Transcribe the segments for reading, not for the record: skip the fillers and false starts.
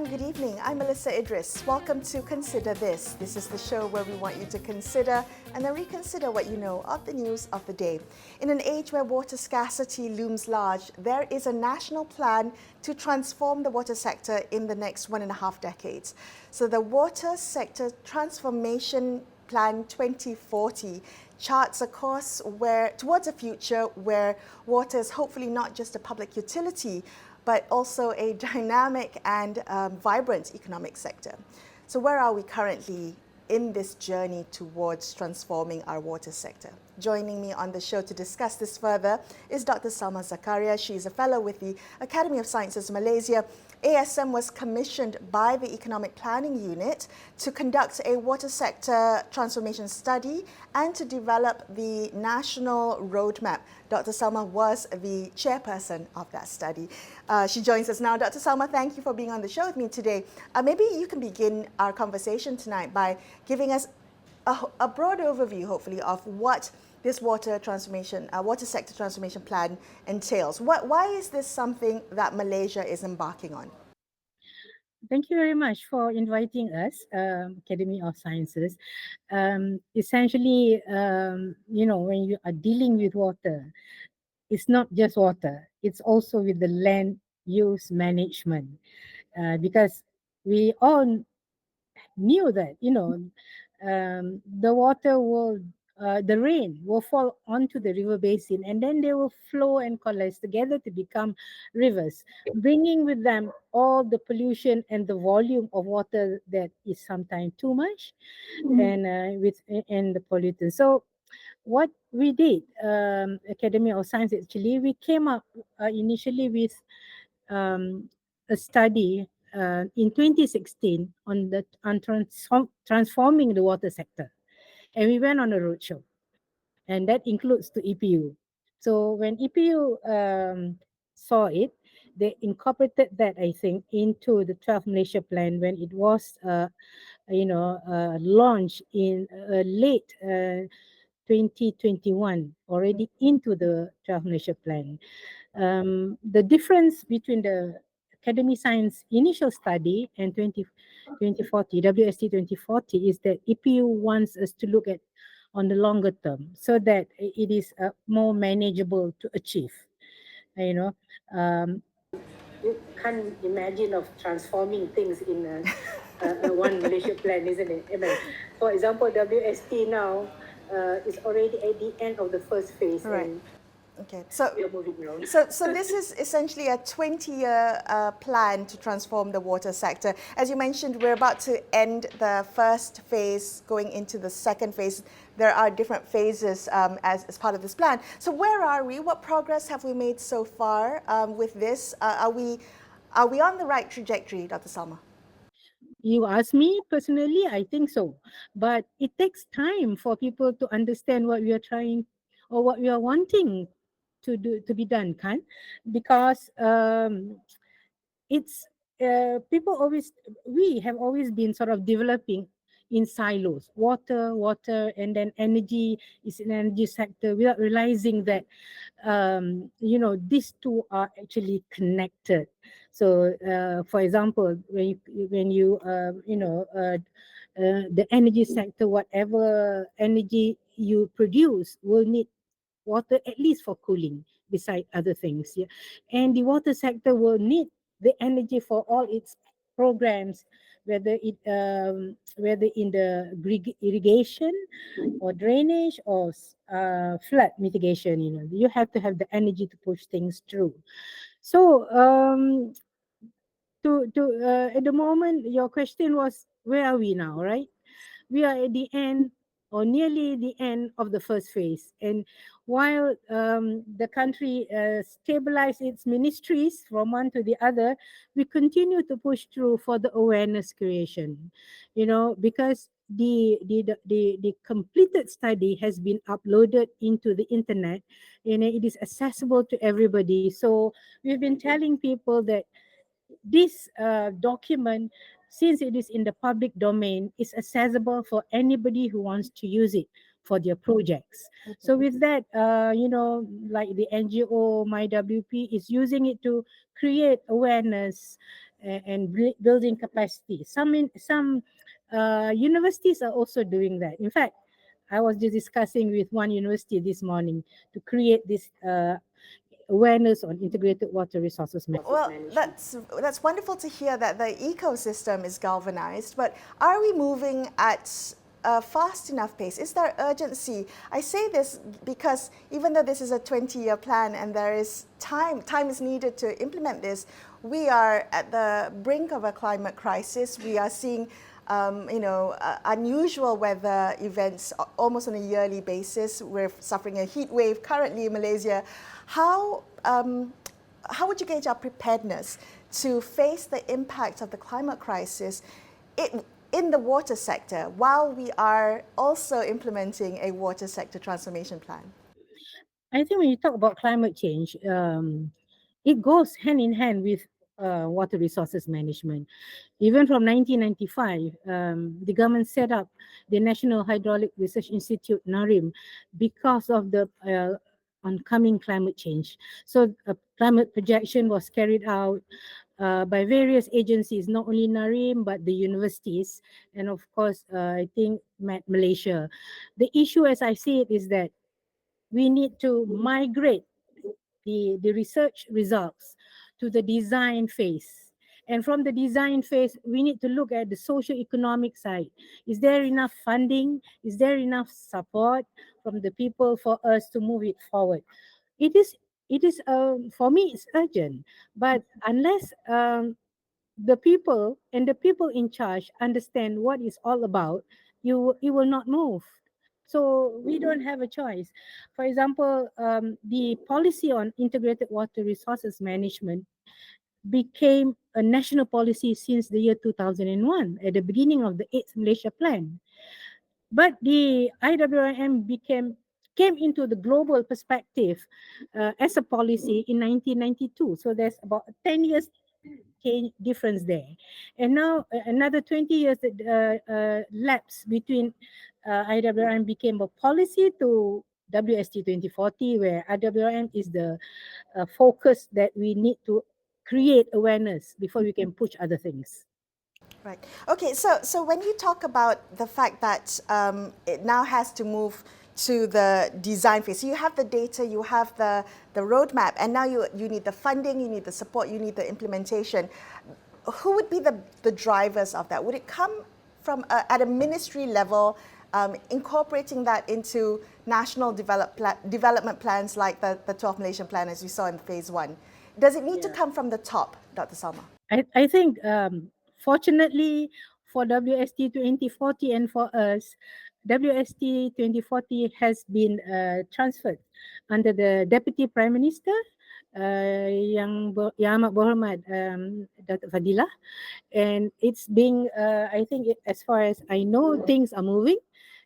and good evening. I'm Melisa Idris. Welcome to Consider This. This is the show where we want you to consider and then reconsider what you know of the news of the day. In an age where water scarcity looms large, there is a national plan to transform the water sector in the next 1.5 decades. So the Water Sector Transformation Plan 2040 charts a course towards a future where water is hopefully not just a public utility, but also a dynamic and vibrant economic sector. So where are we currently in this journey towards transforming our water sector? Joining me on the show to discuss this further is Dr. Salmah Zakaria. She is a fellow with the Academy of Sciences Malaysia. ASM was commissioned by the Economic Planning Unit to conduct a water sector transformation study and to develop the national roadmap. Dr. Salmah was the chairperson of that study. She joins us now. Dr. Salmah, thank you for being on the show with me today. Maybe you can begin our conversation tonight by giving us a broad overview, hopefully, of what this water sector transformation plan entails. Why is this something that Malaysia is embarking on? Thank you very much for inviting us, Academy of Sciences. Essentially, when you are dealing with water, it's not just water, it's also with the land use management. Because we all knew that, the water the rain will fall onto the river basin and then they will flow and coalesce together to become rivers, bringing with them all the pollution and the volume of water that is sometimes too much and the pollutants. So what we did, Academy of Science, actually, we came up initially with a study in 2016 on transforming the water sector. And we went on a roadshow, and that includes to EPU. So when EPU saw it, they incorporated that, I think, into the 12 Malaysia plan when it was, launched in late 2021, already into the 12 Malaysia plan. The difference between the Academy Science initial study and 2040, WST 2040, is that EPU wants us to look at on the longer term so that it is more manageable to achieve. You can't imagine of transforming things in a one Malaysia plan, isn't it? I mean, for example, WST now is already at the end of the first phase. Right. Okay, so this is essentially a 20-year plan to transform the water sector. As you mentioned, we're about to end the first phase, going into the second phase. There are different phases as part of this plan. So where are we? What progress have we made so far with this? Are we on the right trajectory, Dr. Salmah? You ask me personally, I think so. But it takes time for people to understand what we are trying or what we are wanting to be done, kan? Because it's we have always been sort of developing in silos. Water, and then energy is an energy sector without realizing that these two are actually connected. So for example, the energy sector, whatever energy you produce will need water at least for cooling beside other things. Yeah. And the water sector will need the energy for all its programs, whether in the irrigation or drainage or flood mitigation. You have to have the energy to push things through. So at the moment, your question was, where are we now, right? We are at the end or nearly the end of the first phase. And while the country stabilizes its ministries from one to the other, we continue to push through for the awareness creation, because the completed study has been uploaded into the internet and it is accessible to everybody. So we've been telling people that this document, since it is in the public domain, is accessible for anybody who wants to use it for their projects. Okay. So with that, like the NGO MyWP is using it to create awareness and building capacity. Some universities are also doing that. In fact, I was just discussing with one university this morning to create this awareness on integrated water resources Well, management. that's wonderful to hear that the ecosystem is galvanized, but are we moving at a fast enough pace? Is there urgency? I say this because even though this is a 20-year plan and there is time is needed to implement this, we are at the brink of a climate crisis. We are seeing unusual weather events almost on a yearly basis. We're suffering a heat wave currently in Malaysia. How would you gauge our preparedness to face the impact of the climate crisis in the water sector while we are also implementing a water sector transformation plan? I think when you talk about climate change, it goes hand in hand with water resources management. Even from 1995, the government set up the National Hydraulic Research Institute, NARIM, because of the oncoming climate change. So a climate projection was carried out by various agencies, not only NARIM, but the universities, and of course, I think Malaysia. The issue, as I see it, is that we need to migrate the research results to the design phase. And from the design phase, we need to look at the socio-economic side. Is there enough funding? Is there enough support from the people for us to move it forward? It is, for me, it's urgent. But unless the people and the people in charge understand what it's all about, you will not move. So we don't have a choice. For example, the policy on integrated water resources management became a national policy since the year 2001 at the beginning of the 8th Malaysia Plan. But the IWM came into the global perspective as a policy in 1992. So there's about 10 years change difference there. And now another 20 years that lapse between IWM became a policy to WST 2040, where IWM is the focus that we need to create awareness before we can push other things. Right. Okay. So when you talk about the fact that it now has to move to the design phase, so you have the data, you have the roadmap, and now you need the funding, you need the support, you need the implementation. Who would be the drivers of that? Would it come from at a ministry level, incorporating that into national development plans like the 12 Malaysian plan as we saw in phase one? Does it need to come from the top, Dr. Salmah? I think, fortunately for WST 2040 and for us, WST 2040 has been transferred under the Deputy Prime Minister, Yang Amat Berhormat Datuk Fadilah, and it's being, I think, as far as I know, things are moving,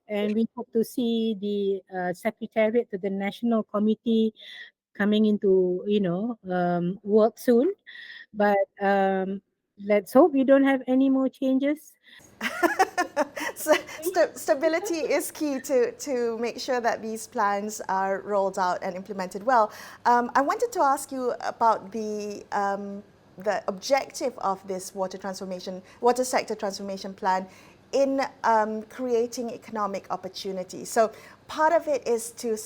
and we hope to see the Secretariat to the National Committee coming into work soon. But let's hope we don't have any more changes. So stability is key to make sure that these plans are rolled out and implemented well. I wanted to ask you about the objective of this water sector transformation plan in creating economic opportunity. So part of it is to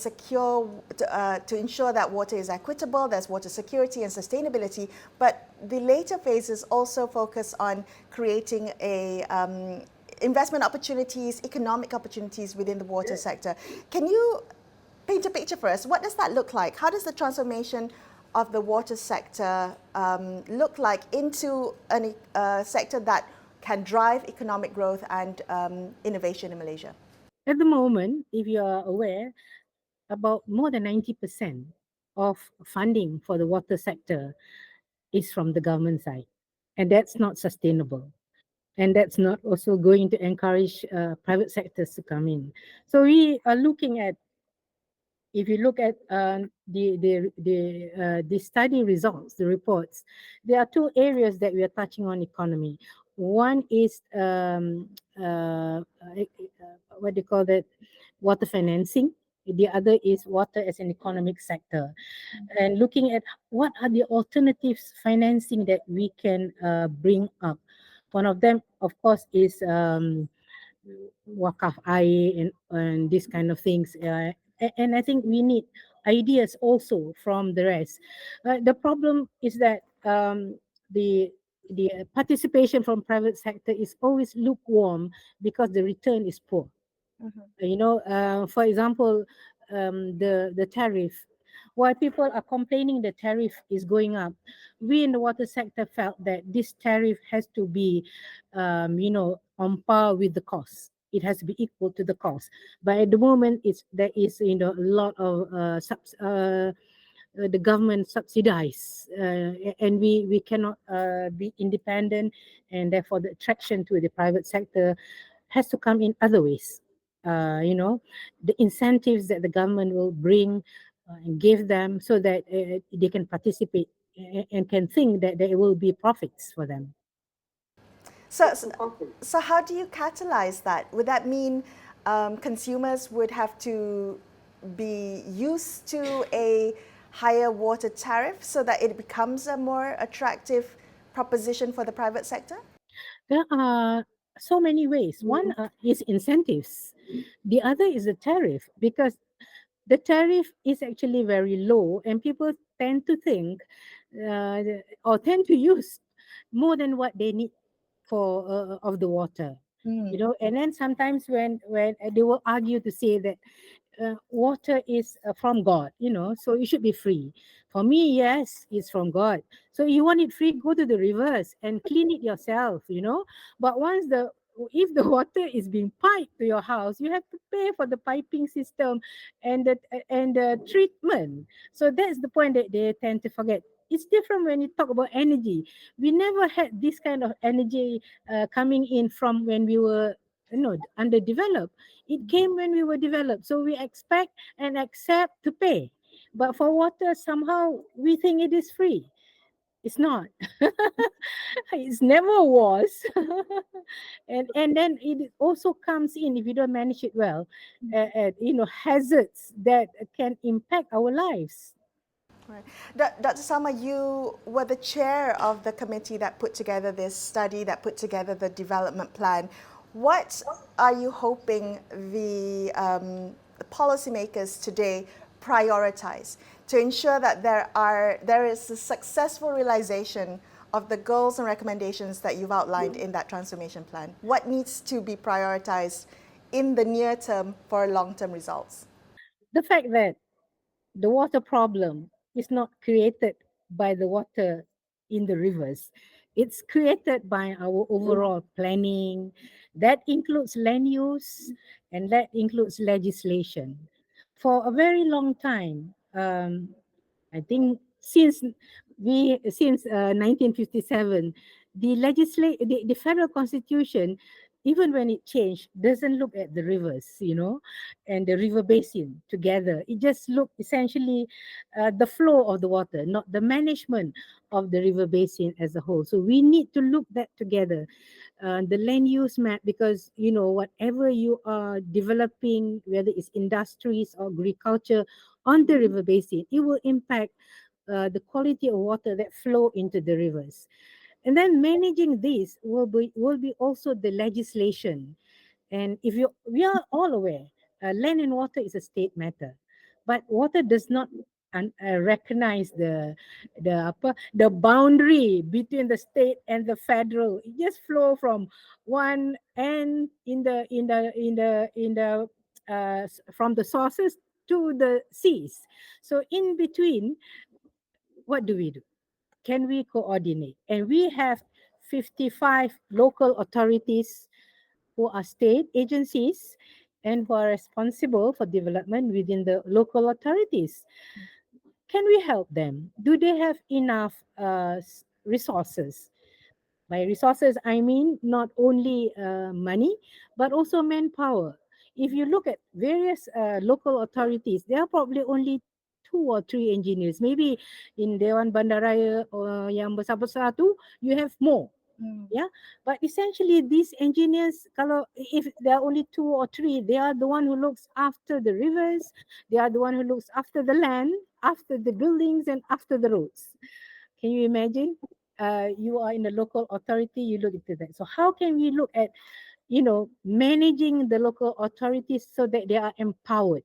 ensure that water is equitable, there's water security and sustainability, but the later phases also focus on creating investment opportunities, economic opportunities within the water sector. Can you paint a picture for us? What does that look like? How does the transformation of the water sector look like into a sector that can drive economic growth and innovation in Malaysia? At the moment, if you are aware, about more than 90% of funding for the water sector is from the government side. And that's not sustainable. And that's not also going to encourage private sectors to come in. So we are looking at, if you look at the study results, the reports, there are two areas that we are touching on economy. One is what do you call that? Water financing, the other is water as an economic sector, and looking at what are the alternatives financing that we can bring up. One of them, of course, is wakaf air and these kind of things. And I think we need ideas also from the rest. The problem is that the participation from private sector is always lukewarm because the return is poor. Mhm. For example, the tariff. While people are complaining the tariff is going up, we in the water sector felt that this tariff has to be, on par with the cost. It has to be equal to the cost. But at the moment, there is a lot of the government subsidize, and we cannot be independent, and therefore the attraction to the private sector has to come in other ways. The incentives that the government will bring and give them so that they can participate and can think that there will be profits for them. So, so how do you catalyze that? Would that mean consumers would have to be used to a higher water tariff so that it becomes a more attractive proposition for the private sector? There are so many ways. One is incentives. The other is the tariff, because the tariff is actually very low, and people tend to think uh, or tend to use more than what they need for of the water. Mm. And then sometimes when they will argue to say that water is from God, so it should be free. For me, yes, it's from God. So you want it free, go to the rivers and clean it yourself, But if the water is being piped to your house, you have to pay for the piping system and the treatment. So that's the point that they tend to forget. It's different when you talk about energy. We never had this kind of energy coming in from when we were underdeveloped. It came when we were developed. So we expect and accept to pay. But for water, somehow we think it is free. It's not. It never was. And then it also comes in, if you don't manage it well, hazards that can impact our lives. Right. Dr. Salmah, you were the chair of the committee that put together this study, that put together the development plan. What are you hoping the policymakers today prioritize to ensure that there is a successful realization of the goals and recommendations that you've outlined in that transformation plan? What needs to be prioritized in the near term for long-term results? The fact that the water problem is not created by the water in the rivers. It's created by our overall planning. That includes land use and that includes legislation. For a very long time, I think since 1957, the federal constitution, even when it changed, doesn't look at the rivers, and the river basin together. It just look essentially the flow of the water, not the management of the river basin as a whole. So we need to look that together. The land use map, because whatever you are developing, whether it's industries or agriculture on the river basin, it will impact the quality of water that flow into the rivers. And then managing this will be also the legislation. And if we are all aware, land and water is a state matter, but water does not recognize the boundary between the state and the federal. It just flow from one end from the sources to the seas. So in between, what do we do? Can we coordinate? And we have 55 local authorities who are state agencies and who are responsible for development within the local authorities. Can we help them? Do they have enough resources? By resources, I mean not only money, but also manpower. If you look at various local authorities, there are probably only two or three engineers. Maybe in Dewan Bandaraya or yang besar-besar tu, you have more. Yeah, but essentially these engineers, kalau if there are only two or three, they are the one who looks after the rivers, they are the one who looks after the land, after the buildings, and after the roads. Can you imagine? You are in the local authority, you look into that. So how can we look at, managing the local authorities so that they are empowered?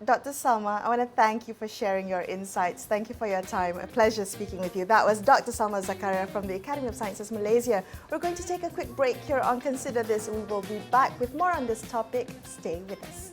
Dr. Salmah, I want to thank you for sharing your insights. Thank you for your time. A pleasure speaking with you. That was Dr. Salmah Zakaria from the Academy of Sciences Malaysia. We're going to take a quick break here on Consider This. We will be back with more on this topic. Stay with us.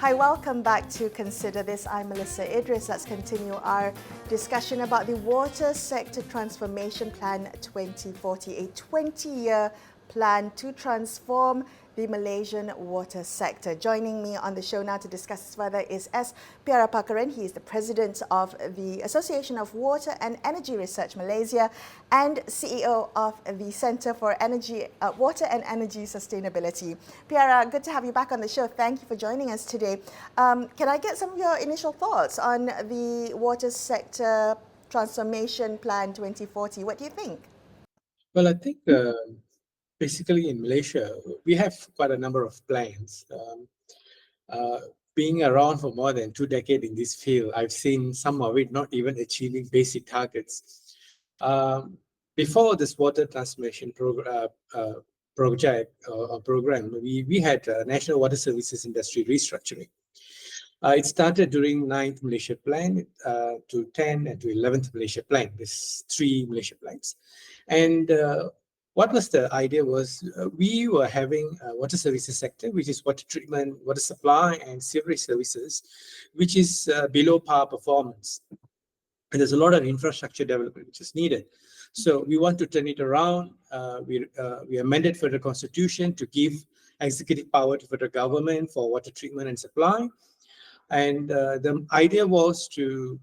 Hi, welcome back to Consider This. I'm Melisa Idris. Let's continue our discussion about the Water Sector Transformation Plan 2040, a 20-year plan to transform the Malaysian water sector. Joining me on the show now to discuss this further is S.Piarapakaran. He is the president of the Association of Water and Energy Research Malaysia and CEO of the Centre for Water and Energy Sustainability. Piara, good to have you back on the show. Thank you for joining us today. Can I get some of your initial thoughts on the Water Sector Transformation Plan 2040? What do you think? Well, I think basically in Malaysia, we have quite a number of plans. Being around for more than 2 decades in this field, I've seen some of it not even achieving basic targets. Before this water transformation project or program, we had National Water Services Industry restructuring. It started during 9th Malaysia Plan to 10th and to 11th Malaysia Plan. There's 3 Malaysia plans. And what was the idea was we were having a water services sector, which is water treatment, water supply, and sewerage services, which is below par performance. And there's a lot of infrastructure development which is needed. So we want to turn it around. We amended federal constitution to give executive power to federal government for water treatment and supply. And the idea was to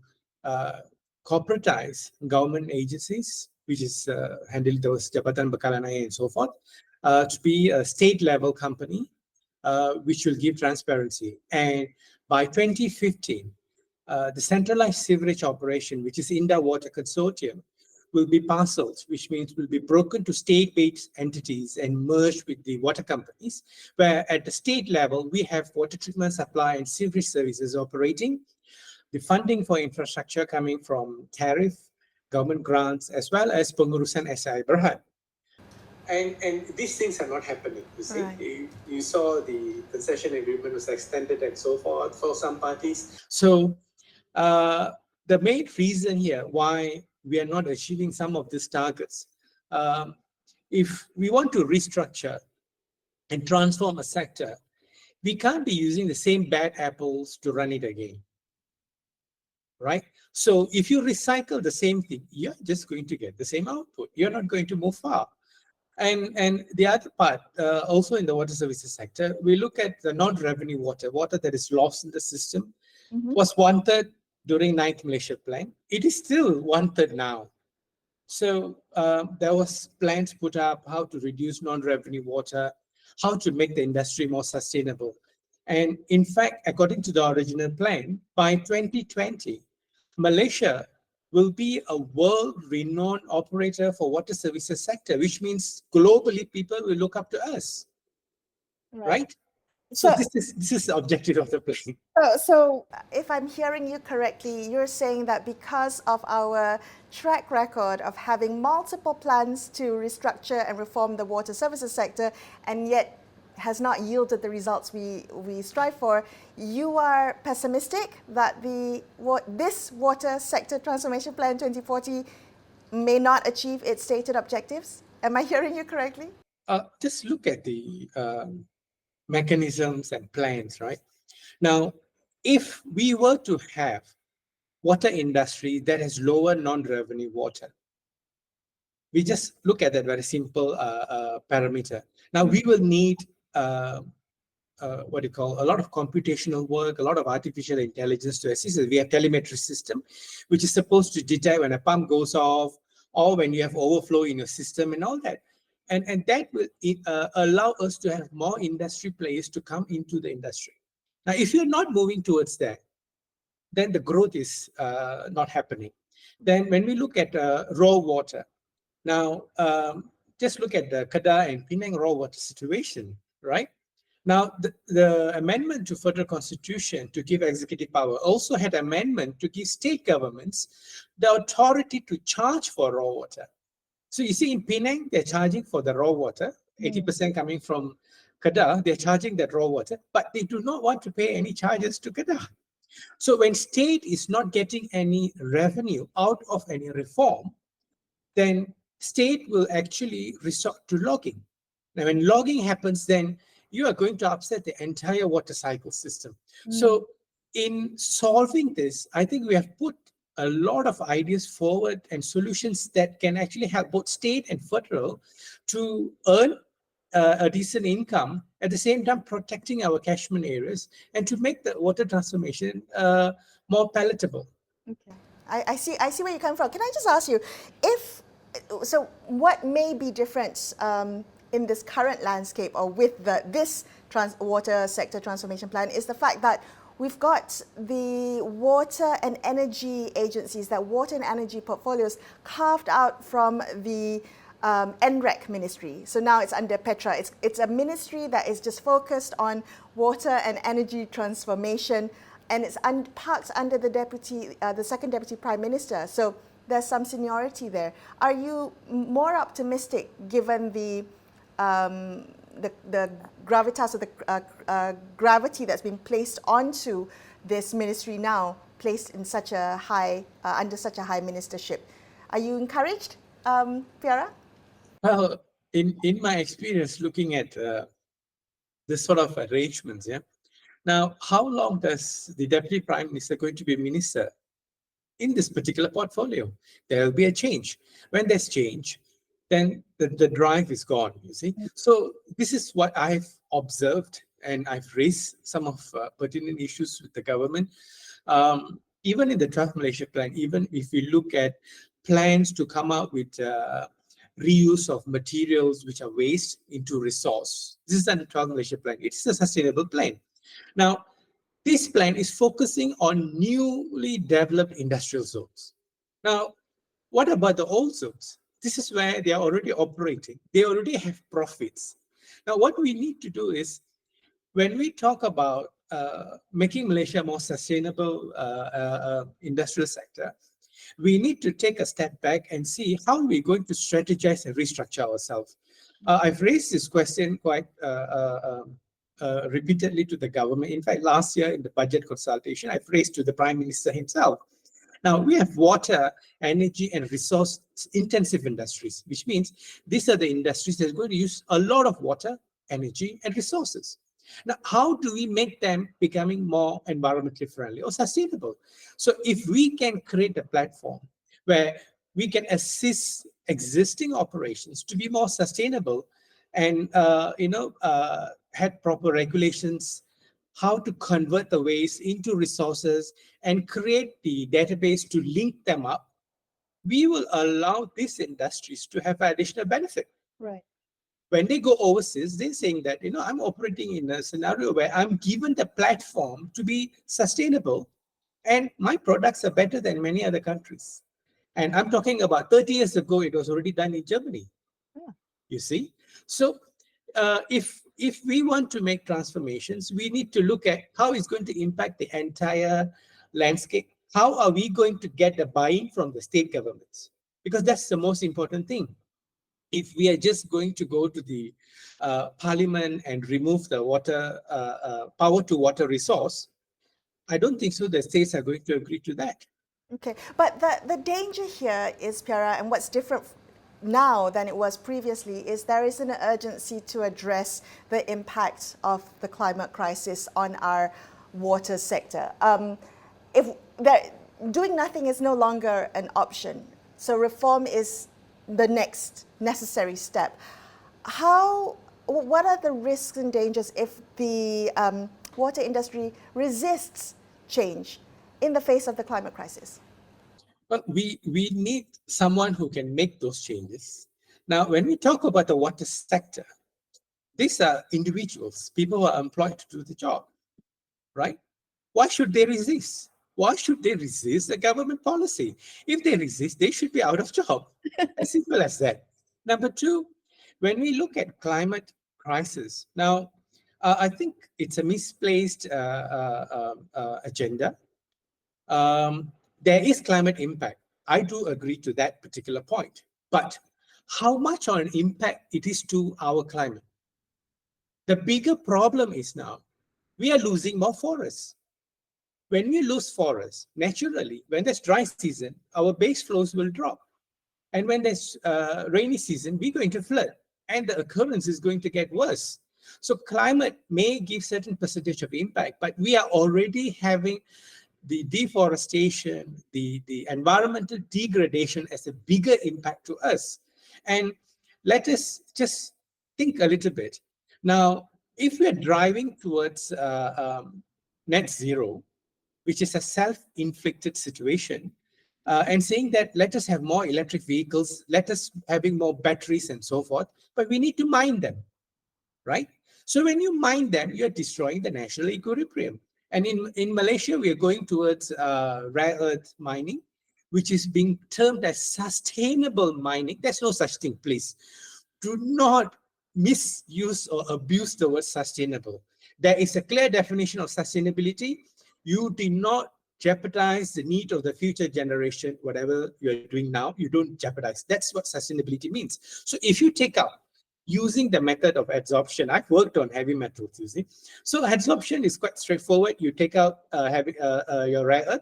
corporatize government agencies, which is handled those Jabatan Bekalan Air and so forth, to be a state-level company, which will give transparency. And by 2015, the centralized sewerage operation, which is Indah Water Consortium, will be parceled, which means will be broken to state-based entities and merged with the water companies, where at the state level, we have water treatment supply and sewerage services operating, the funding for infrastructure coming from Tariff, government grants, as well as pengurusan SI Berhad. And these things are not happening, you see. Right. You saw the concession agreement was extended and so forth for some parties. So the main reason here why we are not achieving some of these targets, if we want to restructure and transform a sector, we can't be using the same bad apples to run it again. Right? So if you recycle the same thing, you're just going to get the same output. You're not going to move far. And the other part, also in the water services sector, we look at the non-revenue water that is lost in the system, was 1/3 during 9th Malaysia Plan. It is still 1/3 now. So there was plans put up how to reduce non-revenue water, how to make the industry more sustainable. And in fact, according to the original plan, by 2020, Malaysia will be a world-renowned operator for water services sector, which means globally people will look up to us, right? So this is the objective of the plan. So if I'm hearing you correctly, you're saying that because of our track record of having multiple plans to restructure and reform the water services sector, and yet has not yielded the results we strive for, you are pessimistic that this Water Sector Transformation Plan 2040 may not achieve its stated objectives? Am I hearing you correctly? Just look at the mechanisms and plans, right? Now, if we were to have water industry that has lower non-revenue water, we just look at that very simple parameter. Now, we will need a lot of computational work, a lot of artificial intelligence to assist us. We have telemetry system, which is supposed to detect when a pump goes off or when you have overflow in your system and all that. And that will allow us to have more industry players to come into the industry. Now, if you're not moving towards that, then the growth is not happening. Then when we look at raw water, now just look at the Kedah and Penang raw water situation, right? Now, the amendment to Federal Constitution to give executive power also had amendment to give state governments the authority to charge for raw water. So you see in Penang, they're charging for the raw water, 80% coming from Kedah, they're charging that raw water, but they do not want to pay any charges to Kedah. So when state is not getting any revenue out of any reform, then state will actually resort to logging. Now, when logging happens, then you are going to upset the entire water cycle system. So in solving this, I think we have put a lot of ideas forward and solutions that can actually help both state and federal to earn a decent income, at the same time protecting our catchment areas and to make the water transformation more palatable. Okay. I see where you come from. Can I just ask you, what may be different in this current landscape or with this water sector transformation plan is the fact that we've got the water and energy agencies, that water and energy portfolios carved out from the NREC ministry. So now it's under Petra. It's a ministry that is just focused on water and energy transformation, and it's parked under the second deputy prime minister. So there's some seniority there. Are you more optimistic given the gravitas or the gravity that's been placed onto this ministry now, placed in such a high under such a high ministership? Are you encouraged, Piara? Well, in my experience looking at this sort of arrangements, now how long does the deputy prime minister going to be minister in this particular portfolio? There will be a change. When there's change, then the drive is gone, you see. So this is what I've observed, and I've raised some of pertinent issues with the government. Even in the Draft Malaysia plan, even if we look at plans to come out with reuse of materials which are waste into resource, this is under Draft Malaysia plan. It's a sustainable plan. Now, this plan is focusing on newly developed industrial zones. Now, what about the old zones? This is where they are already operating. They already have profits. Now, what we need to do is, when we talk about making Malaysia a more sustainable industrial sector, we need to take a step back and see how we're going to strategize and restructure ourselves. I've raised this question quite repeatedly to the government. In fact, last year in the budget consultation, I've raised to the Prime Minister himself. Now, we have water, energy, and resource-intensive industries, which means these are the industries that are going to use a lot of water, energy, and resources. Now, how do we make them becoming more environmentally friendly or sustainable? So if we can create a platform where we can assist existing operations to be more sustainable and, had proper regulations, how to convert the waste into resources and create the database to link them up, we will allow these industries to have additional benefit. Right. When they go overseas, they're saying that, I'm operating in a scenario where I'm given the platform to be sustainable and my products are better than many other countries. And I'm talking about 30 years ago, it was already done in Germany. Yeah. You see? So if we want to make transformations, we need to look at how it's going to impact the entire landscape. How are we going to get the buy-in from the state governments? Because that's the most important thing. If we are just going to go to the parliament and remove the water power to water resource, I don't think so the states are going to agree to that. Okay, but the danger here is, Piara, and what's different now than it was previously is there is an urgency to address the impact of the climate crisis on our water sector. Doing nothing is no longer an option, so reform is the next necessary step. How what are the risks and dangers if the water industry resists change in the face of the climate crisis? Well, we need someone who can make those changes. Now, when we talk about the water sector, these are individuals, people who are employed to do the job, right? Why should they resist? Why should they resist the government policy? If they resist, they should be out of job. As simple as that. Number two, when we look at climate crisis, now I think it's a misplaced agenda. There is climate impact. I do agree to that particular point. But how much of an impact it is to our climate? The bigger problem is now we are losing more forests. When we lose forests, naturally, when there's dry season, our base flows will drop. And when there's rainy season, we're going to flood. And the occurrence is going to get worse. So climate may give certain percentage of impact, but we are already having the deforestation, the environmental degradation as a bigger impact to us. And let us just think a little bit. Now, if we're driving towards net zero, which is a self-inflicted situation, and saying that let us have more electric vehicles, let us having more batteries and so forth, but we need to mine them, right? So when you mine them, you're destroying the national equilibrium. And in Malaysia, we are going towards rare earth mining, which is being termed as sustainable mining. There's no such thing, please. Do not misuse or abuse the word sustainable. There is a clear definition of sustainability. You do not jeopardize the need of the future generation. Whatever you're doing now, you don't jeopardize. That's what sustainability means. So if you take up using the method of adsorption, I've worked on heavy metals, you see. So adsorption is quite straightforward. You take out your rare earth.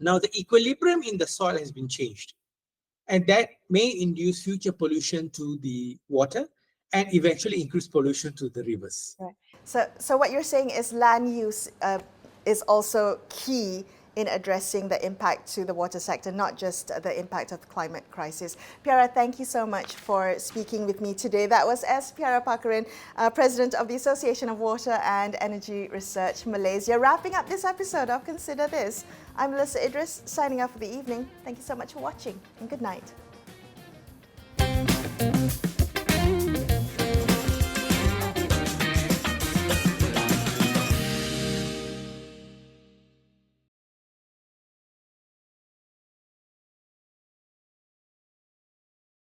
Now the equilibrium in the soil has been changed. And that may induce future pollution to the water and eventually increase pollution to the rivers. Right. So what you're saying is land use is also key in addressing the impact to the water sector, not just the impact of the climate crisis. Piara, thank you so much for speaking with me today. That was S.Piarapakaran, President of the Association of Water and Energy Research Malaysia. Wrapping up this episode of Consider This, I'm Melisa Idris, signing off for the evening. Thank you so much for watching, and good night.